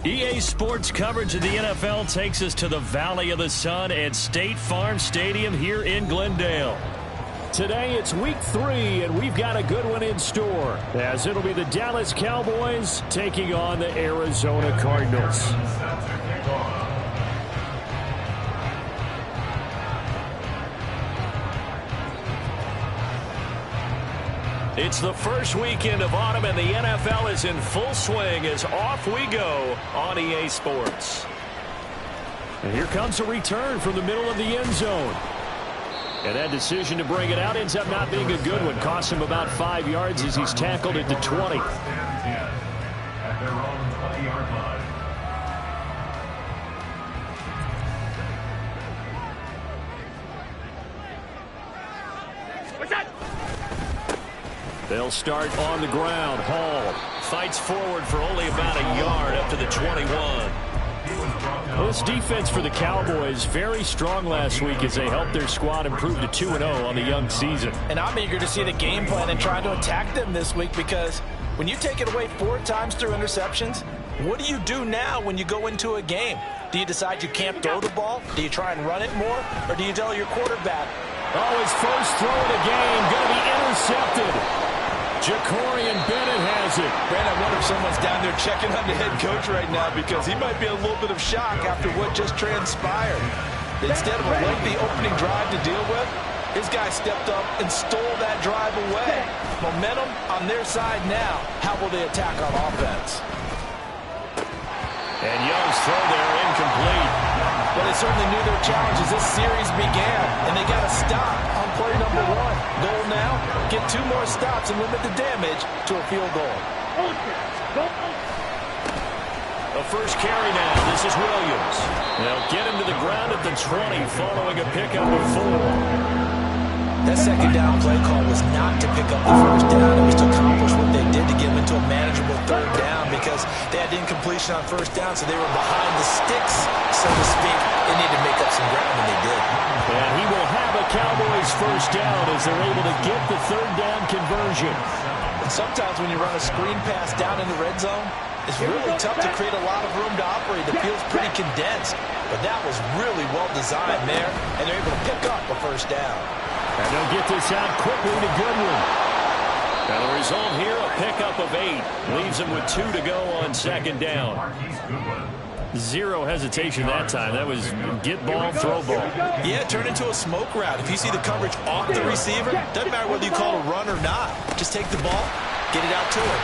EA Sports coverage of the NFL takes us to the Valley of the Sun at State Farm Stadium here in Glendale. Today it's week 3, and we've got a good one in store, as it'll be the Dallas Cowboys taking on the Arizona Cardinals. It's the first weekend of autumn, and the NFL is in full swing as off we go on EA Sports. And here comes a return from the middle of the end zone. And that decision to bring it out ends up not being a good one. Cost him about 5 yards as he's tackled at the 20. They'll start on the ground. Hall fights forward for only about a yard up to the 21. Well, this defense for the Cowboys very strong last week as they helped their squad improve to 2-0 on the young season. And I'm eager to see the game plan and try to attack them this week, because when you take it away 4 times through interceptions, what do you do now when you go into a game? Do you decide you can't throw the ball? Do you try and run it more? Or do you tell your quarterback, oh, his first throw of the game going to be intercepted. Jacorian Bennett has it. Brandon, I wonder if someone's down there checking on the head coach right now, because he might be a little bit of shock after what just transpired. Instead of a lengthy opening drive to deal with, his guy stepped up and stole that drive away. Momentum on their side now. How will they attack on offense? And Young's throw there incomplete. Well, they certainly knew their challenge as this series began, and they got to stop on play number 1. Goal now, get 2 more stops and limit the damage to a field goal. A first carry now. This is Williams. They'll get him to the ground at the 20 following a pickup of 4. That second down play call was not to pick up the first down. It was to accomplish what they did to get them into a manageable 3rd down, because they had incompletion on 1st down, so they were behind the sticks, so to speak. They needed to make up some ground, and they did. And he will have a Cowboys first down as they're able to get the 3rd down conversion. And sometimes when you run a screen pass down in the red zone, it's really tough to create a lot of room to operate. The field's pretty condensed, but that was really well designed there, and they're able to pick up a first down. And they'll get this out quickly to Goodwin. Now the result here, a pickup of 8. Leaves him with 2 to go on 2nd down. 0 hesitation that time. That was get ball, throw ball. Yeah, turn into a smoke route. If you see the coverage off the receiver, doesn't matter whether you call a run or not. Just take the ball, get it out to him.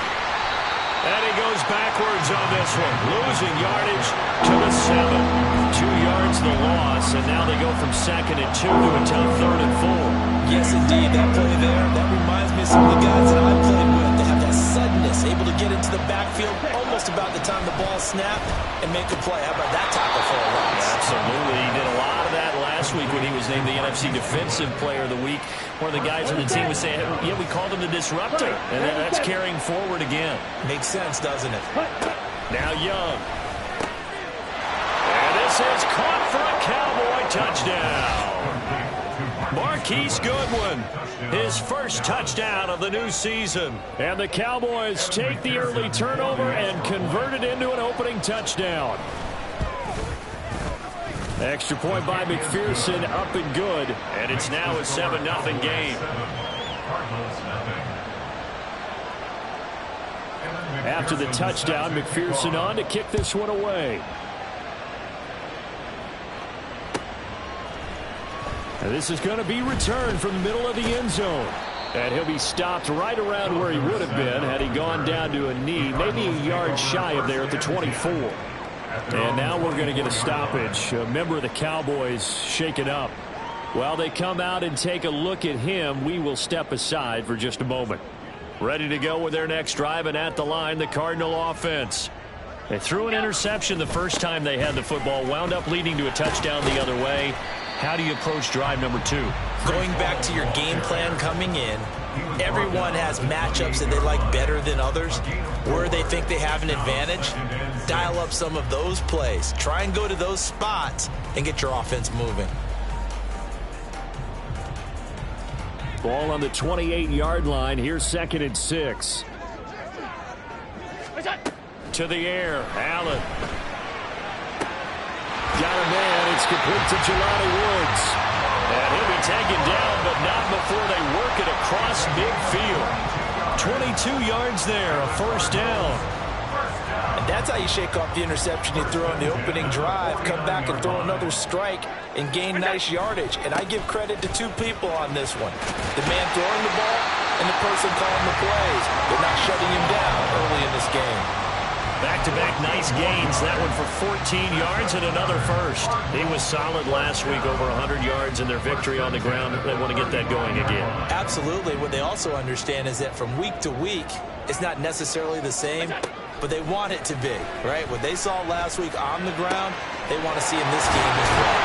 And he goes backwards on this one. Losing yardage to the 7. 2 yards the loss, and now they go from 2nd and 2 to a tough 3rd and 4. Yes, indeed, that play there, that reminds me of some of the guys that I played with. They have that suddenness, able to get into the backfield almost about the time the ball snapped and make a play. How about that tackle for a loss? Yeah, absolutely. He did a lot of that last week when he was named the NFC Defensive Player of the Week. One of the guys on the team was saying, yeah, we called him the disruptor, and that's carrying forward again. Makes sense, doesn't it? Now Young. And this is caught for a Cowboy touchdown. Marquise Goodwin, his first touchdown of the new season. And the Cowboys take the early turnover and convert it into an opening touchdown. Extra point by McPherson, up and good. And it's now a 7-0 game. After the touchdown, McPherson on to kick this one away. And this is going to be returned from the middle of the end zone. And he'll be stopped right around where he would have been had he gone down to a knee, maybe a yard shy of there at the 24. And now we're going to get a stoppage. A member of the Cowboys shaken up. While they come out and take a look at him, we will step aside for just a moment. Ready to go with their next drive, and at the line, the Cardinal offense. They threw an interception the first time they had the football, wound up leading to a touchdown the other way. How do you approach drive number 2? Going back to your game plan coming in, everyone has matchups that they like better than others. Where they think they have an advantage, dial up some of those plays. Try and go to those spots and get your offense moving. Ball on the 28-yard line. Here's 2nd and 6. To the air. Allen. Got a man. It's complete to Jelani Woods. And he'll be taken down, but not before they work it across midfield. 22 yards there, a first down. And that's how you shake off the interception you throw on the opening drive. Come back and throw another strike and gain nice yardage. And I give credit to 2 people on this one. The man throwing the ball and the person calling the plays. They're not shutting him down early in this game. Back-to-back nice gains. That one for 14 yards and another first. He was solid last week, over 100 yards in their victory on the ground. They want to get that going again. Absolutely. What they also understand is that from week to week, it's not necessarily the same, but they want it to be, right? What they saw last week on the ground, they want to see in this game as well.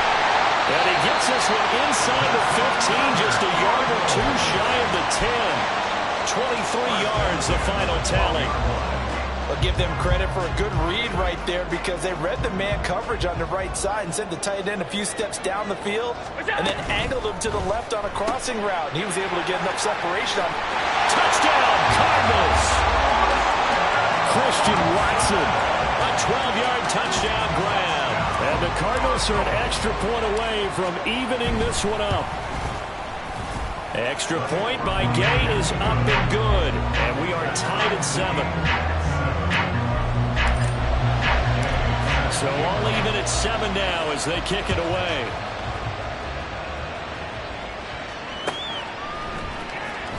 And he gets this one inside the 15, just a yard or 2 shy of the 10. 23 yards, the final tally. I'll give them credit for a good read right there because they read the man coverage on the right side and sent the tight end a few steps down the field and then angled him to the left on a crossing route. And he was able to get enough separation on. Touchdown, Cardinals! Christian Watson, a 12-yard touchdown grab. And the Cardinals are an extra point away from evening this one up. Extra point by Gay is up and good. And we are tied at 7. So all even at 7 now as they kick it away.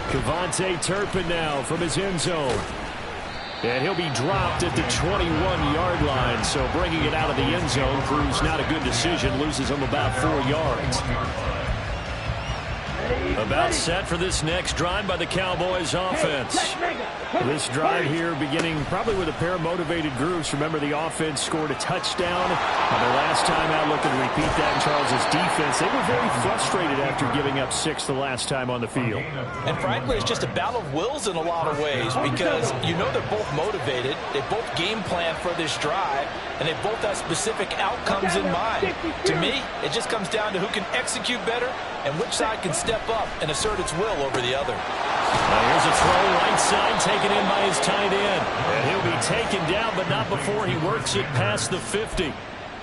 Kevontae Turpin now from his end zone. And he'll be dropped at the 21-yard line. So bringing it out of the end zone proves not a good decision. Loses him about 4 yards. About set for this next drive by the Cowboys offense. This drive here beginning probably with a pair of motivated groups. Remember, the offense scored a touchdown on their last time out. Looking to repeat that in Charles's defense. They were very frustrated after giving up 6 the last time on the field. And frankly, it's just a battle of wills in a lot of ways because you know they're both motivated. They both game plan for this drive, and they both have specific outcomes in mind. To me, it just comes down to who can execute better and which side can step up and assert its will over the other. Now here's a throw right side taken in by his tight end. And he'll be taken down, but not before he works it past the 50.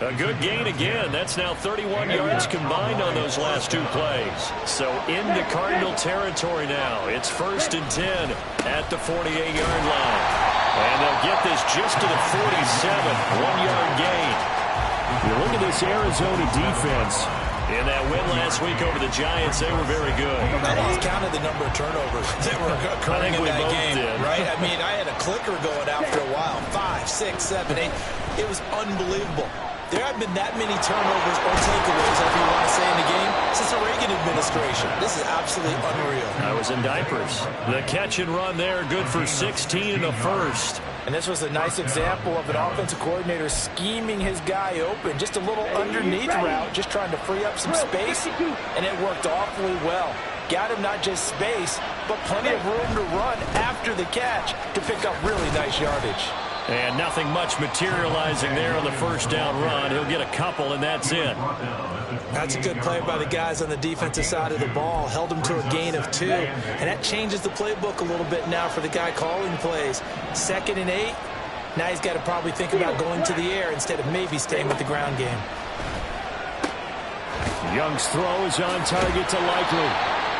A good gain again. That's now 31 yards combined on those last 2 plays. So into Cardinal territory now. It's 1st and 10 at the 48-yard line. And they'll get this just to the 47. 1-yard gain. You look at this Arizona defense. In that win last week over the Giants, they were very good. I lost count of the number of turnovers that were occurring in that game, right? I mean, I had a clicker going after a while. 5, 6, 7, 8. It was unbelievable. There have been that many turnovers or takeaways, if you want to say, in the game since the Reagan administration. This is absolutely unreal. I was in diapers. The catch and run there, good for 16 and a first. And this was a nice example of an offensive coordinator scheming his guy open. Just a little underneath route, just trying to free up some space, and it worked awfully well. Got him not just space, but plenty of room to run after the catch to pick up really nice yardage. And nothing much materializing there on the first down run. He'll get a couple, and that's it. That's a good play by the guys on the defensive side of the ball. Held him to a gain of 2. And that changes the playbook a little bit now for the guy calling plays. 2nd and 8. Now he's got to probably think about going to the air instead of maybe staying with the ground game. Young's throw is on target to Likely.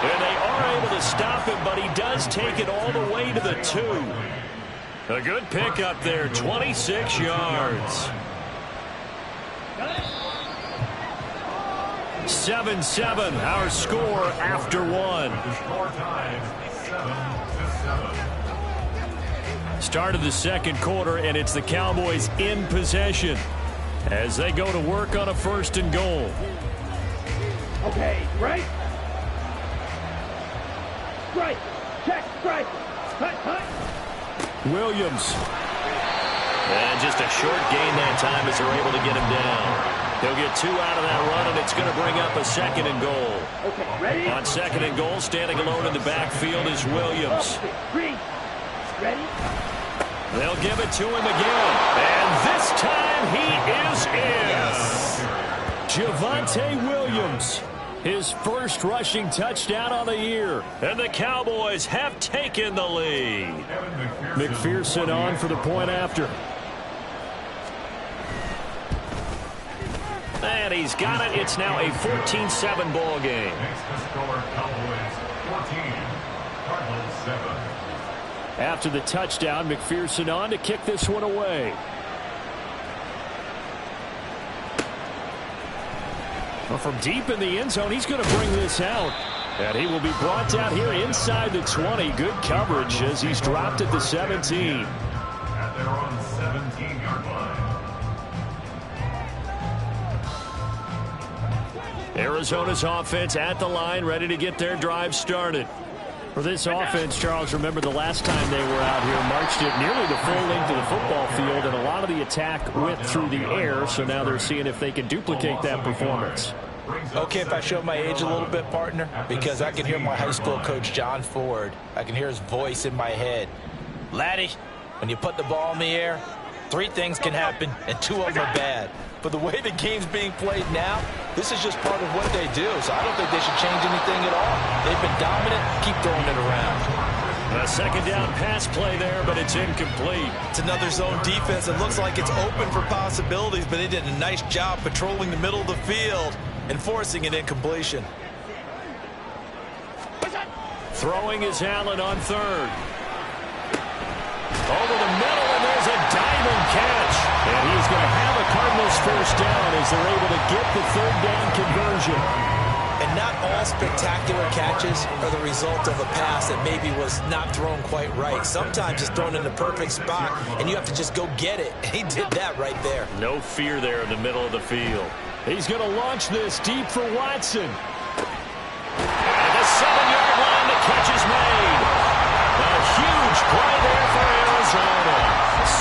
And they are able to stop him, but he does take it all the way to the 2. A good pickup there, 26 yards. 7-7, our score after 1. Start of the second quarter, and it's the Cowboys in possession as they go to work on a 1st and goal. Okay, right? Strike, check, strike, hut, hut. Williams. And just a short gain that time as they're able to get him down. He'll get 2 out of that run, and it's going to bring up a 2nd and goal. Okay, ready? On 2nd and goal, standing alone in the backfield is Williams. Three. Ready? They'll give it to him again. And this time he is in. Yes. Javonte Williams, his first rushing touchdown on the year. And the Cowboys have taken the lead. McPherson on for the point after. And he's got it. It's now a 14-7 ball game. Cowboys 14, Cardinals 7. After the touchdown, McPherson on to kick this one away. Well, from deep in the end zone, he's going to bring this out. And he will be brought down here inside the 20. Good coverage as he's dropped at the 17. At their own 17-yard line. Arizona's offense at the line, ready to get their drive started. For this offense, Charles, remember the last time they were out here, marched it nearly the full length of the football field, and a lot of the attack went through the air, so now they're seeing if they can duplicate that performance. Okay, if I show my age a little bit, partner, because I can hear my high school coach, John Ford. I can hear his voice in my head. Laddie, when you put the ball in the air, 3 things can happen, and 2 of them are bad. But the way the game's being played now, this is just part of what they do. So I don't think they should change anything at all. They've been dominant. Keep throwing it around. A 2nd down pass play there, but it's incomplete. It's another zone defense. It looks like it's open for possibilities, but they did a nice job patrolling the middle of the field and forcing an incompletion. Throwing is Allen on 3rd. Over the middle, and there's a diamond catch. And he's going to have a Cardinals first down as they're able to get the 3rd down conversion. And not all spectacular catches are the result of a pass that maybe was not thrown quite right. Sometimes it's thrown in the perfect spot, and you have to just go get it. And he did that right there. No fear there in the middle of the field. He's going to launch this deep for Watson. At the 7-yard line, the catch is made. A huge play there for Arizona.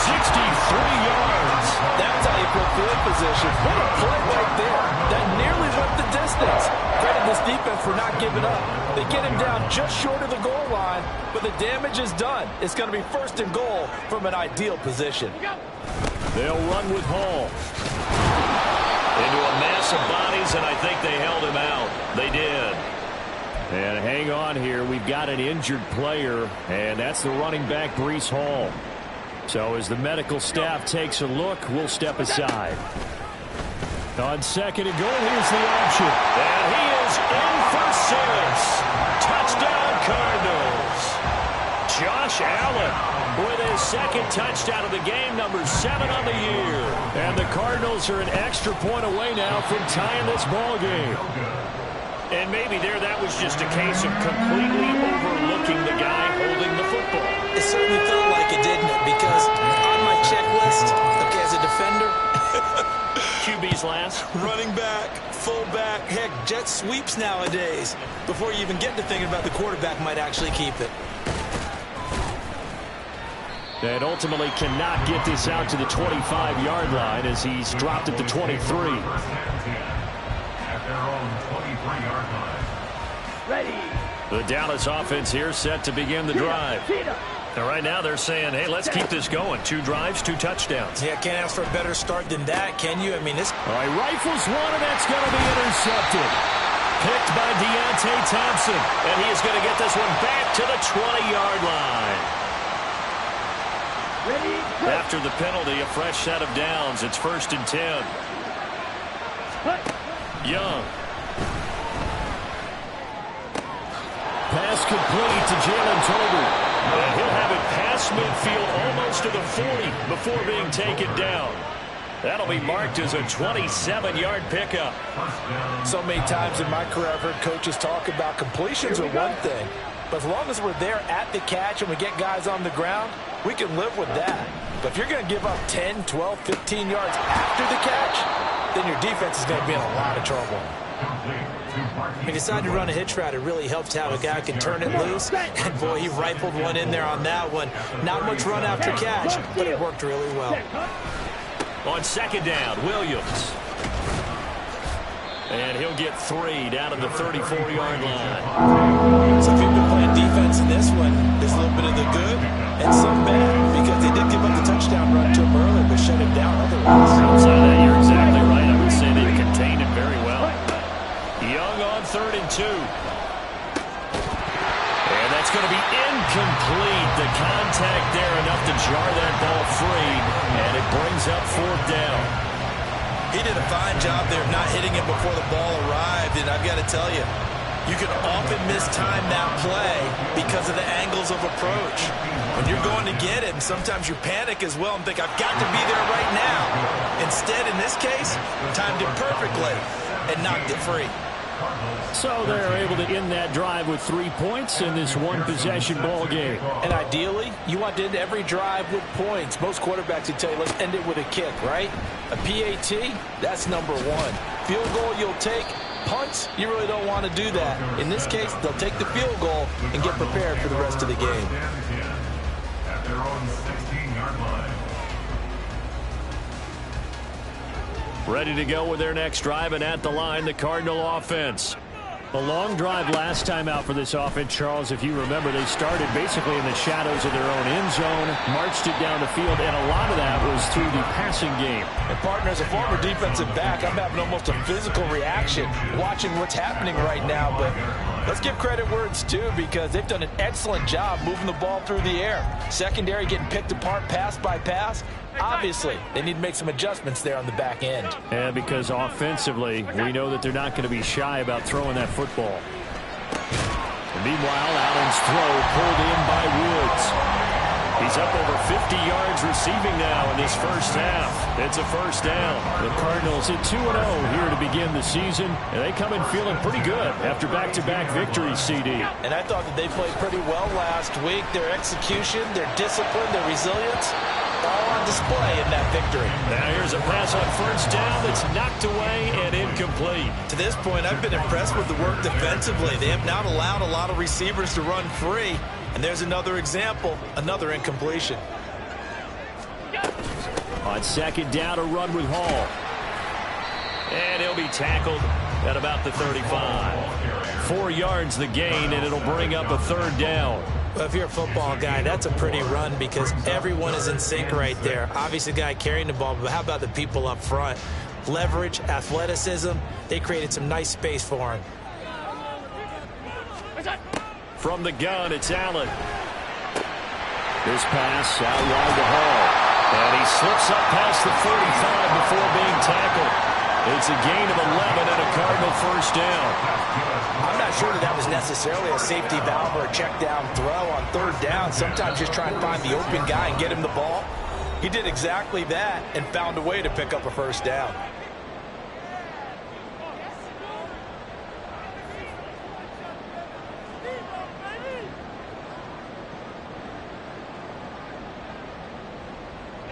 63 yards. That's how you put field position. What a play right there. That nearly went the distance. Credit this defense for not giving up. They get him down just short of the goal line, but the damage is done. It's going to be 1st and goal from an ideal position. They'll run with Hall. Into a mass of bodies, and I think they held him out. They did. And hang on here. We've got an injured player, and that's the running back, Breece Hall. So as the medical staff takes a look, we'll step aside. On 2nd and goal, here's the option. And he is in for 6. Touchdown, Cardinals. Josh Allen with his 2nd touchdown of the game, number 7 on the year. And the Cardinals are an extra point away now from tying this ball game. And maybe there that was just a case of completely overlooking the guy holding the football. It certainly felt like it, didn't it? Because on my checklist, okay, as a defender, QB's last. running back, fullback, heck, jet sweeps nowadays. Before you even get to thinking about the quarterback might actually keep it. And ultimately cannot get this out to the 25-yard line as he's dropped at the 23. At their own 23-yard line. Ready. The Dallas offense here set to begin the drive. And right now they're saying, hey, let's keep this going. 2 drives, 2 touchdowns. Yeah, can't ask for a better start than that, can you? I mean, this... All right, rifles one, and that's going to be intercepted. Picked by Deontay Thompson. And he is going to get this one back to the 20-yard line. Ready. After the penalty, a fresh set of downs. It's 1st and 10. Young. Pass complete to Jalen Tolbert. And he'll have it past midfield almost to the 40 before being taken down. That'll be marked as a 27-yard pickup. So many times in my career I've heard coaches talk about completions are one thing. But as long as we're there at the catch and we get guys on the ground, we can live with that. But if you're going to give up 10, 12, 15 yards after the catch, then your defense is going to be in a lot of trouble. He decided to run a hitch route. It really helps to have a guy who can turn it loose. And, boy, he rifled one in there on that one. Not much run after catch, but it worked really well. On second down, Williams. And he'll get 3 down at the 34-yard line. So if you've been playing defense in this one, there's a little bit of the good and some bad, because they did give up the touchdown run to him earlier, but shut him down otherwise. Outside that, you're exactly right. I would say they contained it very well. Young on 3rd and 2. And that's going to be incomplete. The contact there enough to jar that ball free, and it brings up 4th down. He did a fine job there of not hitting it before the ball arrived, and I've got to tell you, you can often mistime that play because of the angles of approach. When you're going to get it, and sometimes you panic as well and think, I've got to be there right now. Instead, in this case, timed it perfectly and knocked it free. So they're able to end that drive with 3 points in this one-possession ball game. And ideally, you want to end every drive with points. Most quarterbacks would tell you, let's end it with a kick, right? A PAT, that's number 1. Field goal you'll take. Punts, you really don't want to do that. In this case, they'll take the field goal and get prepared for the rest of the game. At their own 16-yard line. Ready to go with their next drive, and at the line, the Cardinal offense. A long drive last time out for this offense, Charles. If you remember, they started basically in the shadows of their own end zone, marched it down the field, and a lot of that was through the passing game. And partner, as a former defensive back, I'm having almost a physical reaction watching what's happening right now. But let's give credit where it's due, because they've done an excellent job moving the ball through the air. Secondary getting picked apart pass by pass. Obviously, they need to make some adjustments there on the back end. And because offensively, we know that they're not going to be shy about throwing that football. And meanwhile, Allen's throw pulled in by Woods. He's up over 50 yards receiving now in this first half. It's a first down. The Cardinals at 2-0 here to begin the season, and they come in feeling pretty good after back-to-back victories, CD. And I thought that they played pretty well last week. Their execution, their discipline, their resilience, all on display in that victory. Now here's a pass on first down that's knocked away and incomplete. To this point, I've been impressed with the work defensively. They have not allowed a lot of receivers to run free. And there's another example, another incompletion. On second down, a run with Hall. And he'll be tackled at about the 35. 4 yards the gain, and it'll bring up a 3rd down. Well, if you're a football guy, that's a pretty run because everyone is in sync right there. Obviously, the guy carrying the ball, but how about the people up front? Leverage, athleticism, they created some nice space for him. From the gun, it's Allen. This pass out wide to Hall. And he slips up past the 45 before being tackled. It's a gain of 11 and a Cardinal first down. I'm not sure that was necessarily a safety valve or a check down throw on 3rd down. Sometimes just try and find the open guy and get him the ball. He did exactly that and found a way to pick up a first down.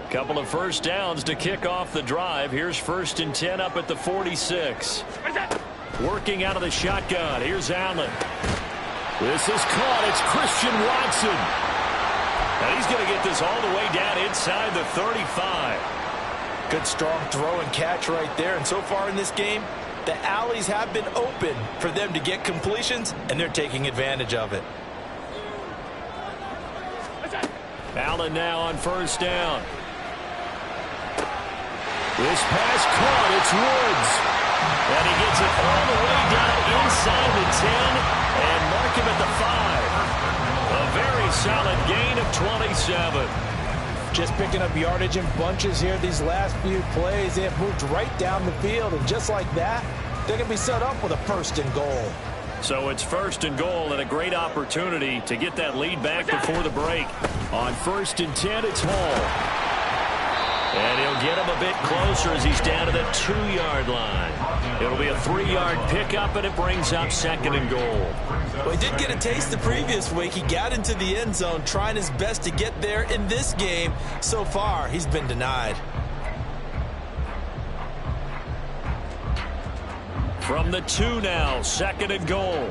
Couple of first downs to kick off the drive. Here's 1st and 10 up at the 46. Working out of the shotgun. Here's Allen. This is caught. It's Christian Watson. And he's going to get this all the way down inside the 35. Good strong throw and catch right there. And so far in this game, the alleys have been open for them to get completions, and they're taking advantage of it. Allen now on first down. This pass caught. It's Woods. And he gets it all the way down inside the 10 and mark him at the 5. A very solid gain of 27. Just picking up yardage in bunches here these last few plays. They have moved right down the field, and just like that, they're going to be set up with a 1st and goal. So it's 1st and goal and a great opportunity to get that lead back before the break. On 1st and 10, it's Hall. And he'll get him a bit closer as he's down to the 2-yard line. It'll be a 3-yard pickup, and it brings up 2nd and goal. Well, he did get a taste the previous week. He got into the end zone trying his best to get there in this game. So far, he's been denied. From the 2 now, 2nd and goal.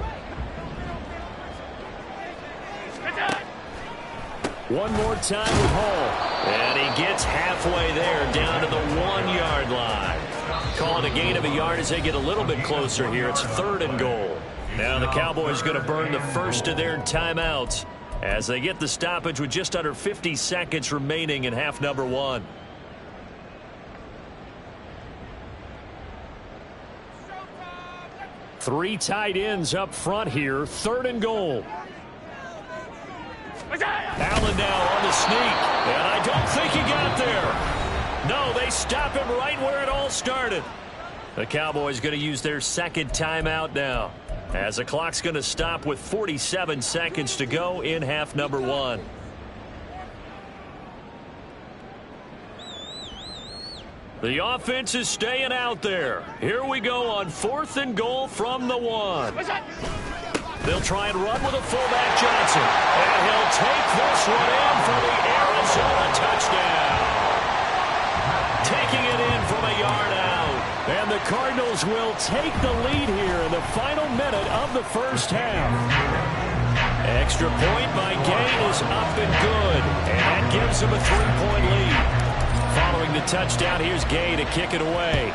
One more time with Hall. And he gets halfway there, down to the 1-yard line. Calling a gain of a yard as they get a little bit closer here. It's 3rd and goal. Now the Cowboys going to burn the first of their timeouts as they get the stoppage with just under 50 seconds remaining in half number 1. Three tight ends up front here. 3rd and goal. Allen now on the sneak, and I don't think he got there. No, they stop him right where it all started. The Cowboys going to use their 2nd timeout now, as the clock's going to stop with 47 seconds to go in half number 1. The offense is staying out there. Here we go on 4th and goal from the 1. They'll try and run with a fullback, Johnson. And he'll take this one in for the Arizona touchdown. Taking it in from a yard out. And the Cardinals will take the lead here in the final minute of the first half. Extra point by Gay is up and good. And that gives them a 3-point lead. Following the touchdown, here's Gay to kick it away.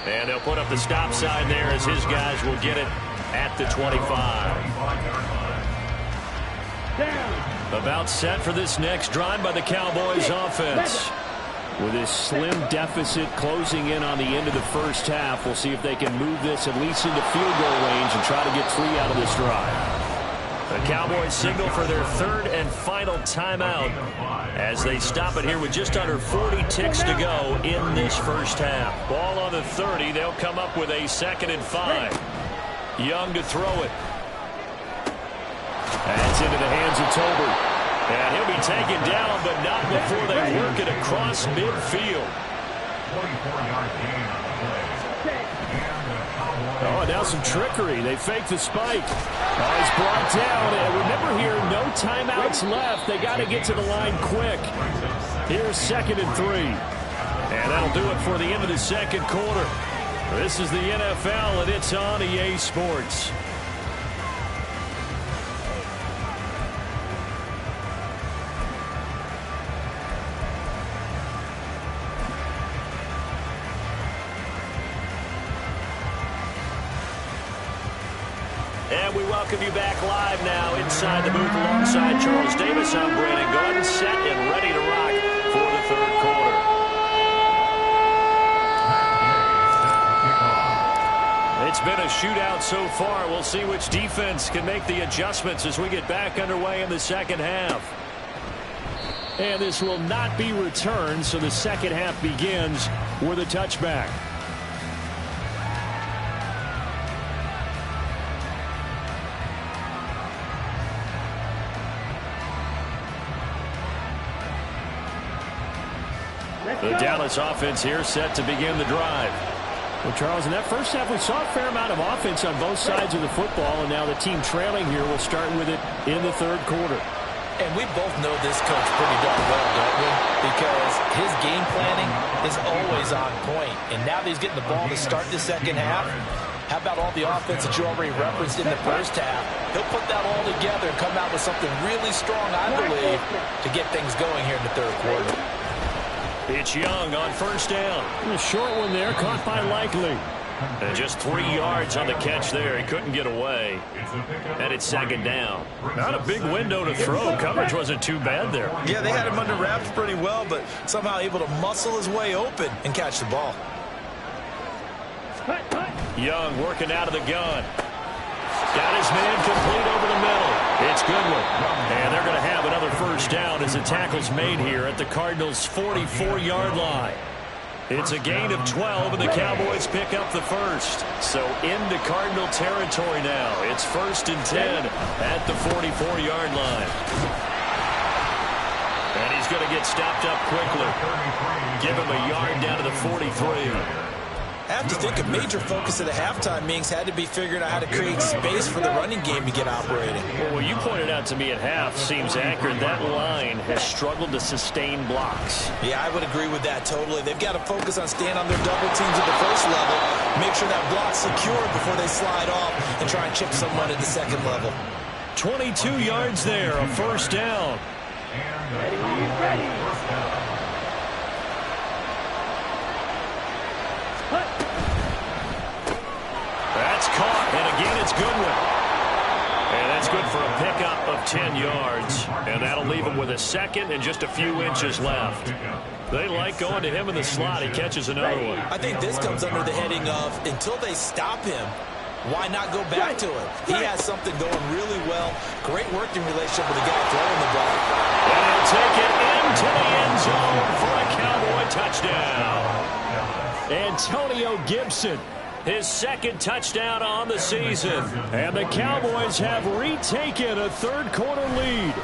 And they'll put up the stop sign there as his guys will get it at the 25. About set for this next drive by the Cowboys offense. With this slim deficit closing in on the end of the first half, we'll see if they can move this at least into field goal range and try to get 3 out of this drive. The Cowboys signal for their 3rd and final timeout as they stop it here with just under 40 ticks to go in this first half. Ball on the 30. They'll come up with a 2nd and 5. Young to throw it. That's into the hands of Tolbert. And he'll be taken down, but not before they work it across midfield. 24-yard gain on the play. Oh, now some trickery. They fake the spike. Oh, he's brought down. And remember here, no timeouts left. They got to get to the line quick. Here's 2nd and 3. And that'll do it for the end of the second quarter. This is the NFL, and it's on EA Sports. And we welcome you back live now inside the booth alongside Charles Davis. I'm Brandon Gordon, set and ready to rock for the 3rd quarter. It's been a shootout so far. We'll see which defense can make the adjustments as we get back underway in the second half. And this will not be returned, so the second half begins with a touchback. The Dallas offense here set to begin the drive. Well, Charles, in that first half, we saw a fair amount of offense on both sides of the football, and now the team trailing here will start with it in the 3rd quarter. And we both know this coach pretty darn well, don't we? Because his game planning is always on point. And now that he's getting the ball to start the second half, how about all the offense that you already referenced in the first half? He'll put that all together and come out with something really strong, I believe, to get things going here in the 3rd quarter. It's Young on first down. A short one there, caught by Likely. And just 3 yards on the catch there. He couldn't get away. And it's 2nd down. Not a big window to throw. Coverage wasn't too bad there. Yeah, they had him under wraps pretty well, but somehow able to muscle his way open and catch the ball. Young working out of the gun. Got his man complete over the middle. It's Goodwin. And they're going to have another first down as the tackle's made here at the Cardinals' 44-yard line. It's a gain of 12, and the Cowboys pick up the first. So into Cardinal territory now. It's 1st and 10 at the 44-yard line. And he's going to get stopped up quickly. Give him a yard down to the 43. I have to think a major focus of the halftime meetings had to be figuring out how to create space for the running game to get operating. Well, what you pointed out to me at half seems accurate. That line has struggled to sustain blocks. Yeah, I would agree with that totally. They've got to focus on staying on their double teams at the first level, make sure that block's secure before they slide off and try and chip someone at the second level. 22 yards there, a first down. Ready. That's caught, and again it's Goodwin. And that's good for a pickup of 10 yards. And that'll leave him with a second and just a few inches left. They like going to him in the slot. He catches another one. I think this comes under the heading of, until they stop him, why not go back to it? He has something going really well. Great working relationship with the guy throwing the ball. And he'll take it into the end zone for a Cowboy touchdown. Antonio Gibson, his second touchdown on the season. And the Cowboys have retaken a third-quarter lead.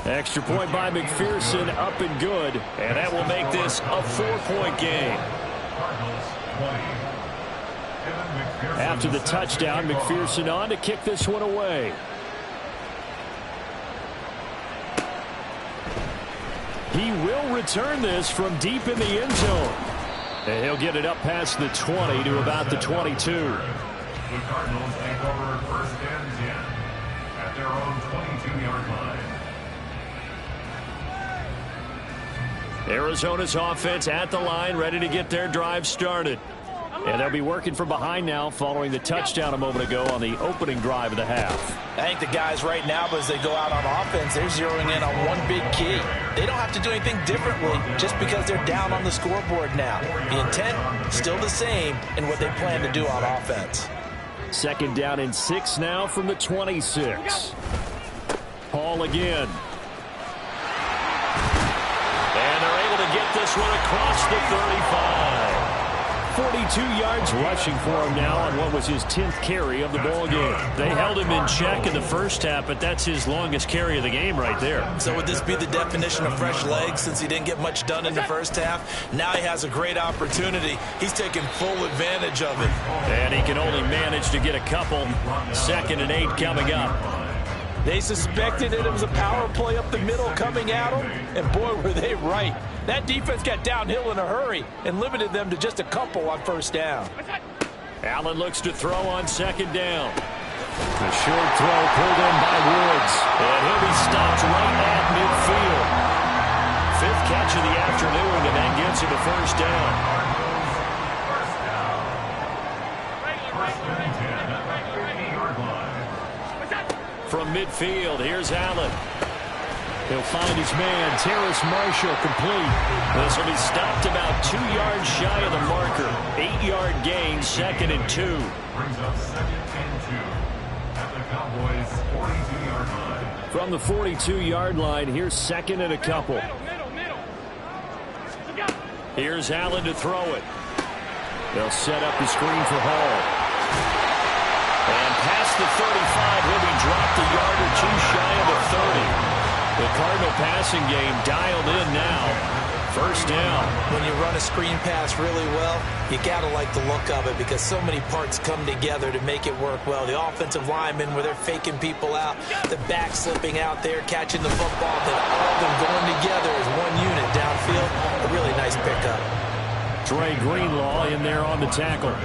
Extra point by McPherson, up and good. And that will make this a 4-point game. After the touchdown, McPherson on to kick this one away. He will return this from deep in the end zone. And he'll get it up past the 20 to about the 22. The Cardinals take over 1st and 10 at their own 22-yard line. Arizona's offense at the line, ready to get their drive started. And they'll be working from behind now following the touchdown a moment ago on the opening drive of the half. I think the guys right now, as they go out on offense, they're zeroing in on one big key. They don't have to do anything differently just because they're down on the scoreboard now. The intent still the same in what they plan to do on offense. 2nd down and 6 now from the 26. Hall again. And they're able to get this one across the 35. 42 yards rushing for him now on what was his 10th carry of the ball game. They held him in check in the first half, but that's his longest carry of the game right there. So would this be the definition of fresh legs since he didn't get much done in the first half? Now he has a great opportunity. He's taking full advantage of it. And he can only manage to get a couple. 2nd and 8 coming up. They suspected it was a power play up the middle coming at them, and boy, were they right. That defense got downhill in a hurry and limited them to just a couple on 1st down. Allen looks to throw on 2nd down. The short throw pulled in by Woods, and he'll be stopped right at midfield. 5th catch of the afternoon, and that gets him a 1st down. From midfield, here's Allen. He'll find his man, Terrace Marshall, complete. This will be stopped about 2 yards shy of the marker. 8-yard gain, 2nd and 2. Brings up 2nd and 2 at the Cowboys' 42-yard line. From the 42-yard line, here's 2nd and a couple. Here's Allen to throw it. They'll set up the screen for Hall. And past the 35, he'll be dropped a yard or two shy of the 30. The Cardinal passing game dialed in now. 1st down. When you run a screen pass really well, you got to like the look of it because so many parts come together to make it work well. The offensive linemen, where they're faking people out, the back slipping out there, catching the football, then all of them going together as one unit downfield. A really nice pickup. Trey Greenlaw in there on the tackle.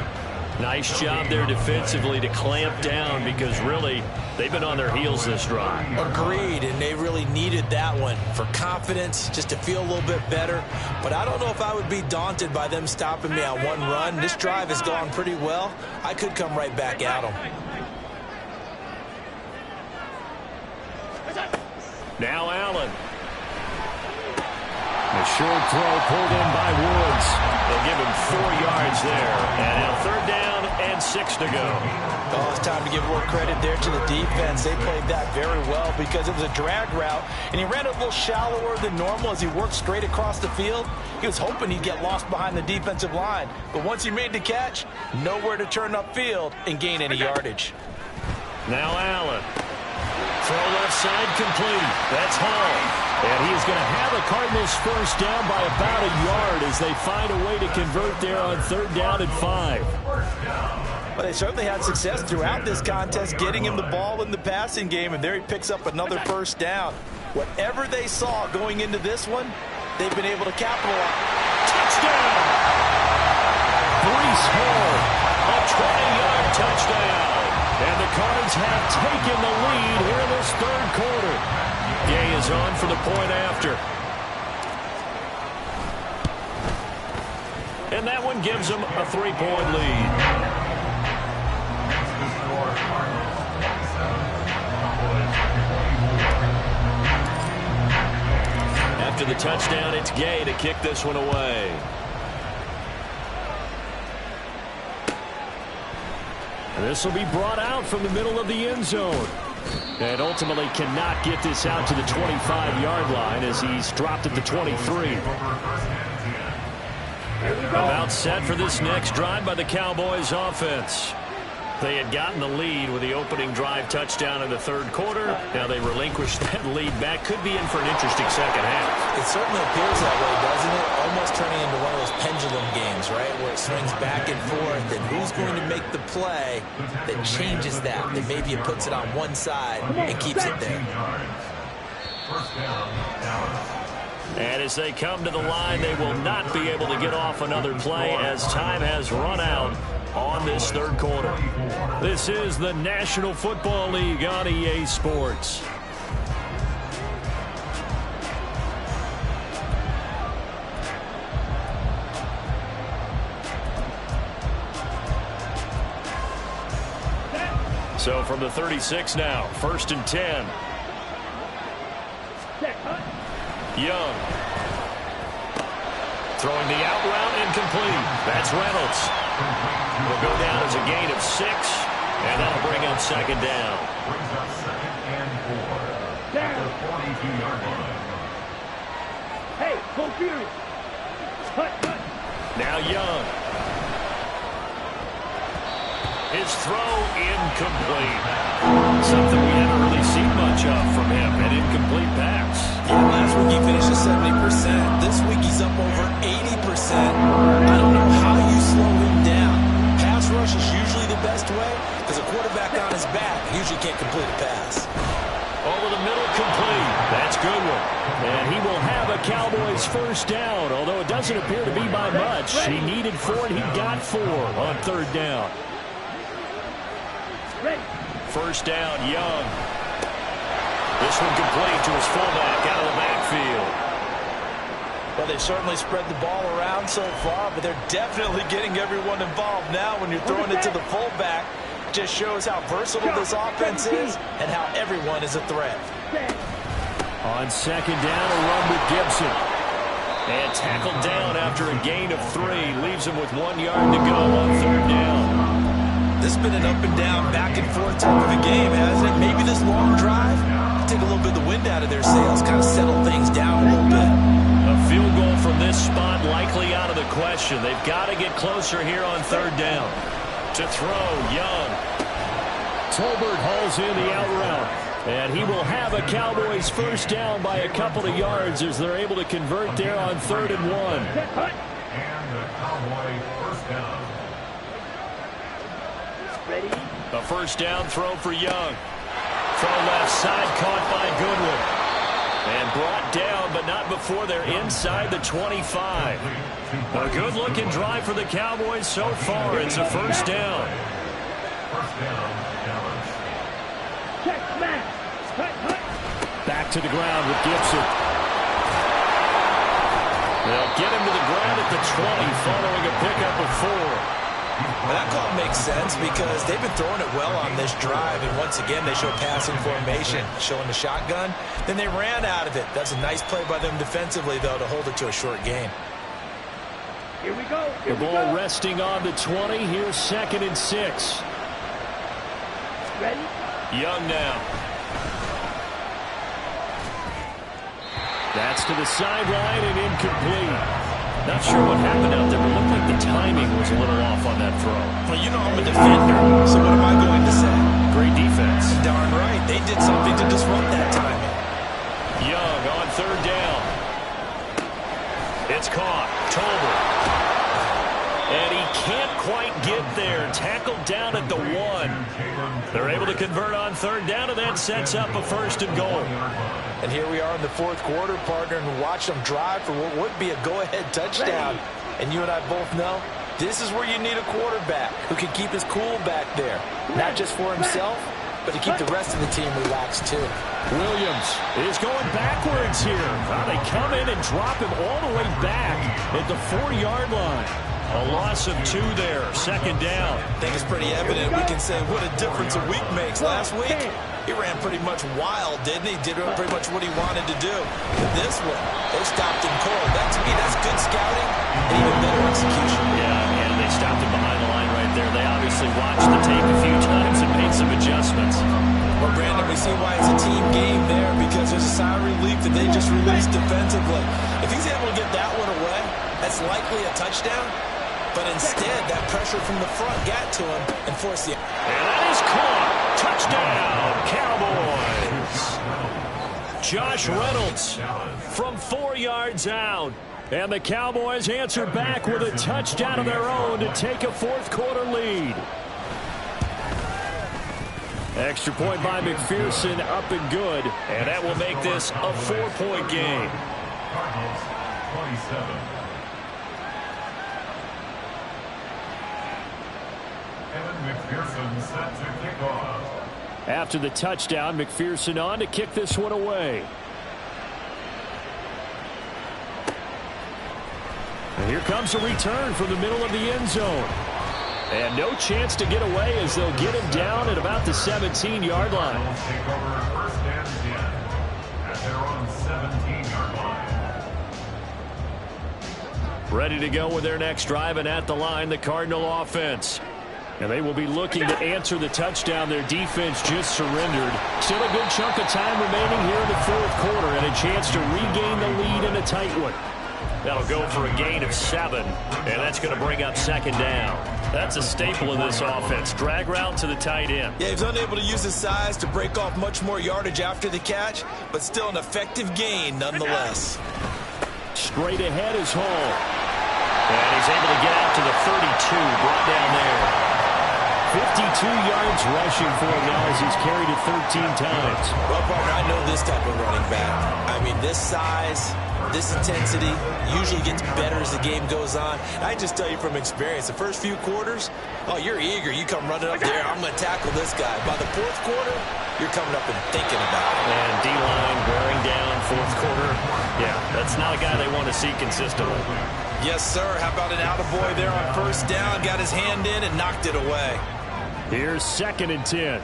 Nice job there defensively to clamp down because really they've been on their heels this drive. Agreed, and they really needed that one for confidence, just to feel a little bit better. But I don't know if I would be daunted by them stopping me on one run. This drive has gone pretty well. I could come right back at them. Now Allen. A short throw pulled in by Woods. They'll give him 4 yards there. And now 3rd down and 6 to go. Oh, it's time to give more credit there to the defense. They played that very well because it was a drag route, and he ran a little shallower than normal as he worked straight across the field. He was hoping he'd get lost behind the defensive line, but once he made the catch, nowhere to turn upfield and gain any yardage. Now Allen. Throw left side complete. That's Hall. And he is going to have the Cardinals first down by about a yard as they find a way to convert there on 3rd down and 5. Well, they certainly had success throughout this contest, getting him the ball in the passing game, and there he picks up another first down. Whatever they saw going into this one, they've been able to capitalize. Touchdown! Breece Hall, a 20-yard touchdown. And the Cards have taken the lead here in this 3rd quarter. Gay is on for the point after. And that one gives them a 3-point lead. After the touchdown, it's Gay to kick this one away. This will be brought out from the middle of the end zone. And ultimately cannot get this out to the 25-yard line as he's dropped at the 23. About set for this next drive by the Cowboys offense. They had gotten the lead with the opening drive touchdown in the 3rd quarter. Now they relinquished that lead back. Could be in for an interesting second half. It certainly appears that way, doesn't it? Almost turning into one of those pendulum games, right? Where it swings back and forth, and who's going to make the play that changes that? That maybe it puts it on one side and keeps it there. And as they come to the line, they will not be able to get off another play as time has run out on this 3rd quarter. This is the National Football League on EA Sports. So from the 36 now, 1st and 10. Young. Throwing the out route incomplete. That's Reynolds. Will go down as a gain of 6, and that'll bring up 2nd down. Brings up 2nd and 4 at the 42-yard line. Hey, full fury. Cut. Now Young. His throw incomplete. Something we haven't really seen much of from him, an incomplete pass. Yeah, last week he finished at 70%. This week he's up over 80%. I don't know how you slow him down. Pass rush is usually the best way because a quarterback on his back usually can't complete a pass. Over the middle, complete. That's good one. And he will have a Cowboys first down, although it doesn't appear to be by much. He needed 4, and he got 4 on 3rd down. First down, Young. This one complete to his fullback out of the backfield. Well, they've certainly spread the ball around so far, but they're definitely getting everyone involved now when you're throwing it to the fullback. Just shows how versatile this offense is and how everyone is a threat. On 2nd down, a run with Gibson. And tackled down after a gain of 3. Leaves him with 1 yard to go on 3rd down. This has been an up and down, back and forth type of a game, hasn't it? Maybe this long drive take a little bit of the wind out of their sails, kind of settle things down a little bit. A field goal from this spot likely out of the question. They've got to get closer here on 3rd down. To throw, Young. Tolbert hauls in the out route. And he will have a Cowboys first down by a couple of yards as they're able to convert there on 3rd and 1. And the Cowboy first down. Ready? A first down throw for Young. Throw left side, caught by Goodwin. And brought down, but not before they're inside the 25. A good-looking drive for the Cowboys so far. It's a first down. First down, Dallas. Check, smash. Cut. Back to the ground with Gibson. They'll get him to the ground at the 20 following a pickup of 4. Well, that call makes sense because they've been throwing it well on this drive, and once again they show passing formation, showing the shotgun. Then they ran out of it. That's a nice play by them defensively, though, to hold it to a short gain. Here we go. The ball resting on the 20. Here's 2nd and 6. Ready? Young now. That's to the sideline and incomplete. Not sure what happened out there, but it looked like the timing was a little off on that throw. Well, you know I'm a defender, so what am I going to say? Great defense. Darn right. They did something to disrupt that timing. Young on 3rd down. It's caught. Tolbert. And he can't quite get there. Tackled down at the 1. They're able to convert on 3rd down, and that sets up a 1st and goal. And here we are in the 4th quarter, partner, and watch them drive for what would be a go-ahead touchdown. And you and I both know this is where you need a quarterback who can keep his cool back there. Not just for himself, but to keep the rest of the team relaxed, too. Williams is going backwards here. They come in and drop him all the way back at the 4-yard line. A loss of 2 there. 2nd down. I think it's pretty evident. We can say what a difference a week makes. Last week, he ran pretty much wild, didn't he? Did pretty much what he wanted to do. But this one, they stopped him cold. That, to me, that's good scouting and even better execution. Yeah, and they stopped him behind the line right there. They obviously watched the tape a few times and made some adjustments. Well, Brandon, we see why it's a team game there, because there's a sigh of relief that they just released defensively. If he's able to get that one away, that's likely a touchdown. But instead, that pressure from the front got to him and forced the... And that is caught. Touchdown, Cowboys. Josh Reynolds from 4 yards out. And the Cowboys answer back with a touchdown of their own to take a 4th quarter lead. Extra point by McPherson, up and good. And that will make this a 4-point game. Cardinals 27. McPherson set to kick off. After the touchdown, McPherson on to kick this one away. And here comes a return from the middle of the end zone. And no chance to get away as they'll get him down at about the 17-yard line. Take over 1st and 10 at their own 17-yard line. Ready to go with their next drive, and at the line, the Cardinal offense. And they will be looking to answer the touchdown. Their defense just surrendered. Still a good chunk of time remaining here in the 4th quarter, and a chance to regain the lead in a tight one. That'll go for a gain of 7, and that's going to bring up 2nd down. That's a staple of this offense. Drag route to the tight end. Yeah, he's unable to use his size to break off much more yardage after the catch, but still an effective gain nonetheless. Straight ahead is Hall. And he's able to get out to the 32, brought down there. 52 yards rushing for him now as he's carried it 13 times. Well, partner, I know this type of running back. I mean, this size, this intensity usually gets better as the game goes on. I just tell you from experience, the first few quarters, oh, you're eager. You come running up there, I'm going to tackle this guy. By the 4th quarter, you're coming up and thinking about it. And D-line wearing down 4th quarter. Yeah, that's not a guy they want to see consistently. Yes, sir. How about an attaboy there on 1st down? Got his hand in and knocked it away. Here's 2nd and 10.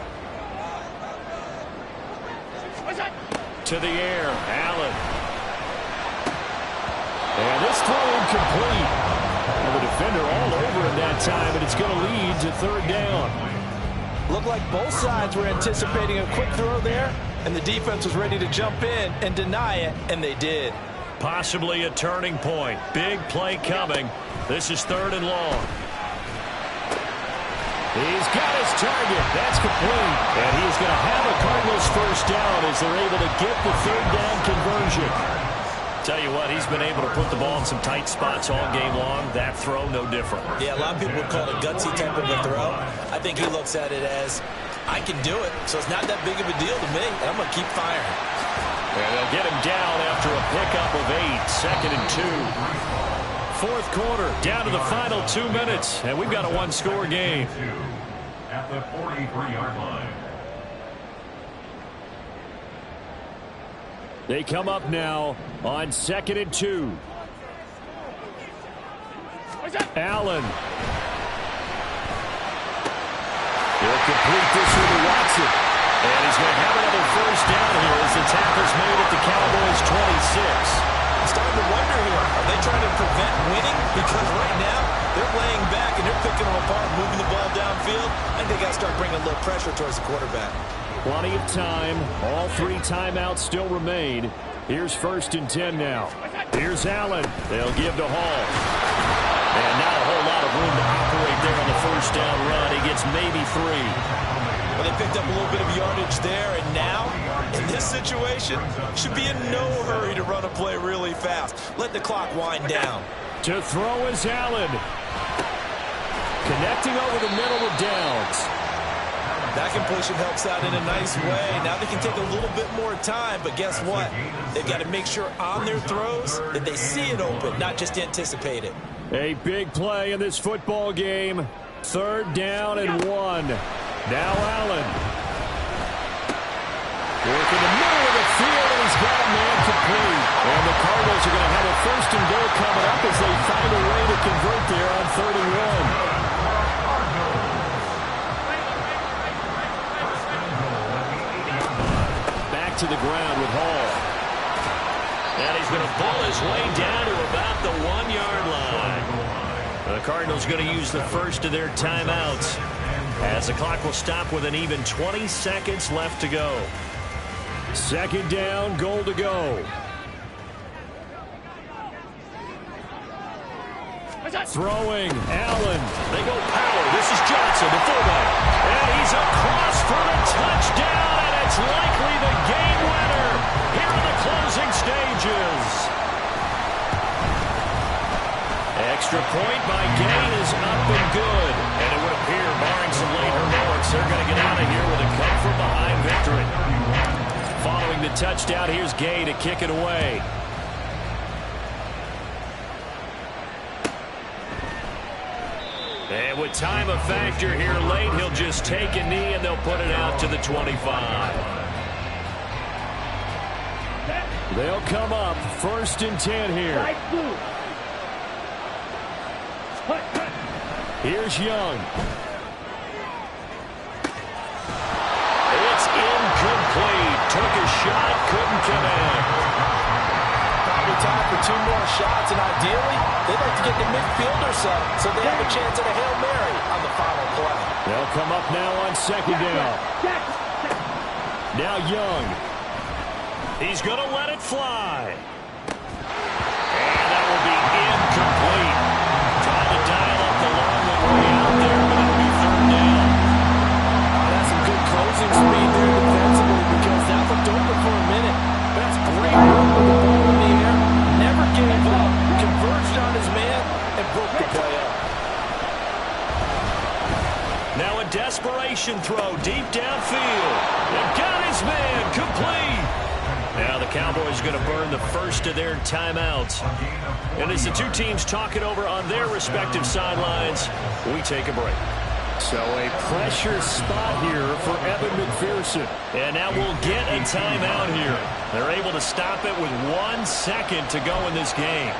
To the air, Allen. And this throw incomplete. And the defender all over him that time, and it's going to lead to 3rd down. Looked like both sides were anticipating a quick throw there, and the defense was ready to jump in and deny it, and they did. Possibly a turning point. Big play coming. This is 3rd and long. He's got his target. That's complete. And he's going to have a Cardinals 1st down as they're able to get the 3rd down conversion. Tell you what, he's been able to put the ball in some tight spots all game long. That throw, no different. Yeah, a lot of people would call it a gutsy type of a throw. I think he looks at it as, I can do it, so it's not that big of a deal to me, and I'm going to keep firing. And they'll get him down after a pickup of 8. 2nd and 2. 4th quarter, down to the final 2 minutes, and we've got a 1-score game. At the 43-yard line. They come up now on 2nd and 2. Allen. He'll complete this one to Watson. And he's going to have another 1st down here as the tackle's made at the Cowboys 26. I'm starting to wonder here, are they trying to prevent not winning? Because right now, they're laying back and they're picking them apart, moving the ball downfield. I think they got to start bringing a little pressure towards the quarterback. Plenty of time. All 3 timeouts still remain. Here's 1st and 10 now. Here's Allen. They'll give to Hall. And not a whole lot of room to operate there on the 1st down run. He gets maybe 3. Well, they picked up a little bit of yardage there, and now, in this situation, should be in no hurry to run a play really fast. Let the clock wind down. To throw is Allen. Connecting over the middle of downs. That completion helps out in a nice way. Now they can take a little bit more time, but guess what? They've got to make sure on their throws that they see it open, not just anticipate it. A big play in this football game. 3rd down and 1. Now Allen. Work in the middle of the field, and he's got a man complete. And the Cardinals are going to have a 1st and goal coming up as they find a way to convert there on 3rd and 1. Back to the ground with Hall. And he's going to pull his way down to about the 1-yard line. The Cardinals going to use the first of their timeouts, as the clock will stop with an even 20 seconds left to go. 2nd down, goal to go. Throwing, Allen. They go power. This is Johnson, the fullback. And he's across for the touchdown, and it's likely the game winner here in the closing stages. Extra point by Gain is up and good. And it would appear, barring some late heroics, they're going to get out of here with a come-from-behind victory. Following the touchdown, here's Gay to kick it away. And with time a factor here late, he'll just take a knee and they'll put it out to the 25. They'll come up 1st and 10 here. Here's Young. It's incomplete. Took a shot, couldn't connect. Probably time for 2 more shots, and ideally, they'd like to get the midfielder set so they have a chance at a Hail Mary on the final play. They'll come up now on 2nd down. Now Young. He's going to let it fly. And that will be incomplete. Trying to dial up the long one way out there, but it'll be 3rd down. That's some good closing speed there defensively, because that looked open for a minute. That's great work with the ball in the air. Never gave up. Converged on his man and broke the play up. Now a desperation throw deep downfield. And got his man complete. Now the Cowboys are going to burn the first of their timeouts. And as the 2 teams talk it over on their respective sidelines, we take a break. So a pressure spot here for Evan McPherson. And now we'll get a timeout here. They're able to stop it with 1 second to go in this game.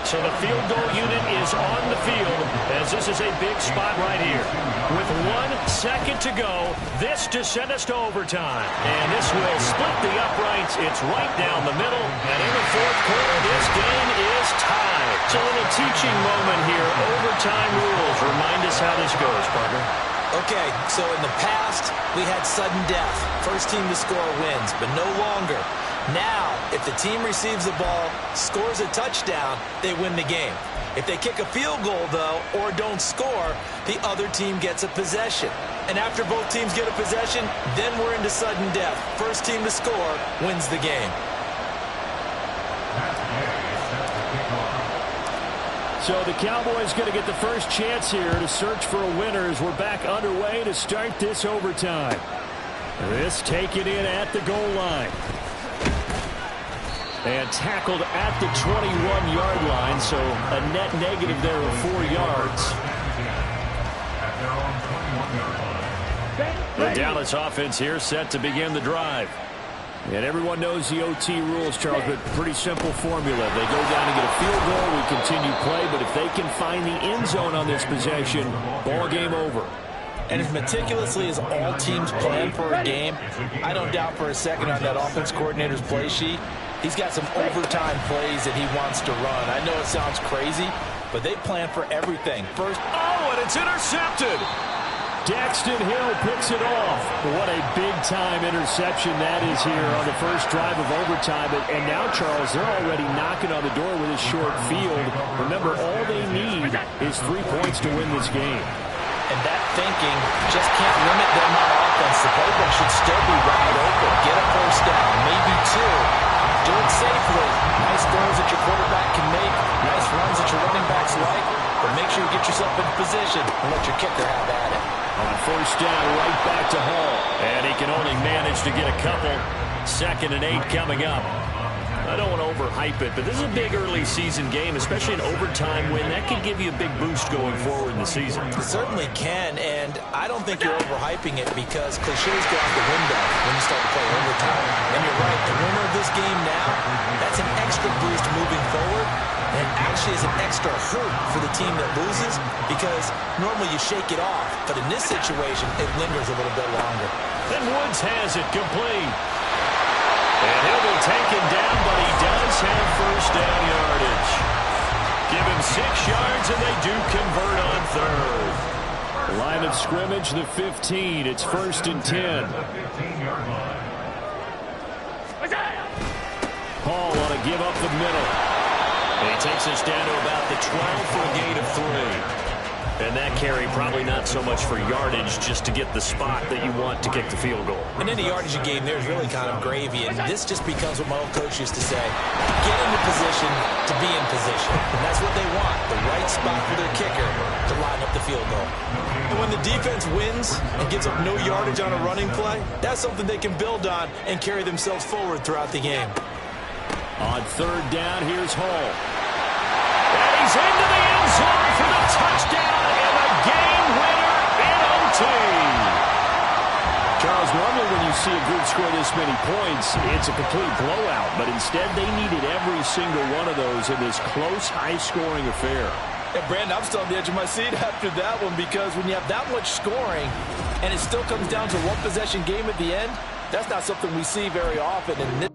So the field goal unit is on the field, as this is a big spot right here. With 1 second to go, this to send us to overtime. And this will split the uprights. It's right down the middle. And in the 4th quarter, this game is tied. So a little teaching moment here. Overtime rules. Remind us how this goes, partner. Okay, so in the past, we had sudden death. First team to score wins, but no longer. Now, if the team receives the ball, scores a touchdown, they win the game. If they kick a field goal, though, or don't score, the other team gets a possession. And after both teams get a possession, then we're into sudden death. First team to score wins the game. So the Cowboys going to get the first chance here to search for a winner as we're back underway to start this overtime. This taken in at the goal line. And tackled at the 21-yard line, so a net negative there of 4 yards. The Dallas offense here set to begin the drive. And everyone knows the OT rules, Charles, but pretty simple formula. They go down and get a field goal, we continue play, but if they can find the end zone on this possession, ball game over. And as meticulously as all teams plan for a game, I don't doubt for a second on that offense coordinator's play sheet, He's got some overtime plays that he wants to run. I know it sounds crazy, but they plan for everything. First, and it's intercepted. Daxton Hill picks it off. What a big-time interception that is here on the first drive of overtime. And now, Charles, they're already knocking on the door with a short field. Remember, all they need is 3 points to win this game. And that thinking just can't limit them on offense. The playbook should still be wide open. Get a first down, maybe 2. Do it safely. Nice throws that your quarterback can make. Nice runs that your running backs like. But make sure you get yourself in position and let your kicker have at it. On first down, right back to Hall. And he can only manage to get a couple. 2nd and 8 coming up. I don't want to overhype it, but this is a big early season game, especially an overtime win. That could give you a big boost going forward in the season. It certainly can, and I don't think you're overhyping it because cliches go out the window when you start to play overtime. And you're right, the winner of this game now, that's an extra boost moving forward. And it actually is an extra hurt for the team that loses because normally you shake it off. But in this situation, it lingers a little bit longer. Then Woods has it complete. And he'll be taken down, but he does have first down yardage. Give him 6 yards, and they do convert on 3rd. Line of scrimmage, the 15. It's 1st and 10. Hall on a give up the middle. And he takes us down to about the 12 for a gain of 3. And that carry probably not so much for yardage, just to get the spot that you want to kick the field goal. In any yardage game, there's really kind of gravy, and this just becomes what my old coach used to say. Get into position to be in position. And that's what they want, the right spot for their kicker to line up the field goal. And when the defense wins and gives up no yardage on a running play, that's something they can build on and carry themselves forward throughout the game. On 3rd down, here's Hall. And he's into the end zone for the touchdown and a game winner in OT. Charles, normally when you see a group score this many points, it's a complete blowout. But instead, they needed every single one of those in this close, high-scoring affair. And Brandon, I'm still on the edge of my seat after that one because when you have that much scoring and it still comes down to one possession game at the end, that's not something we see very often. And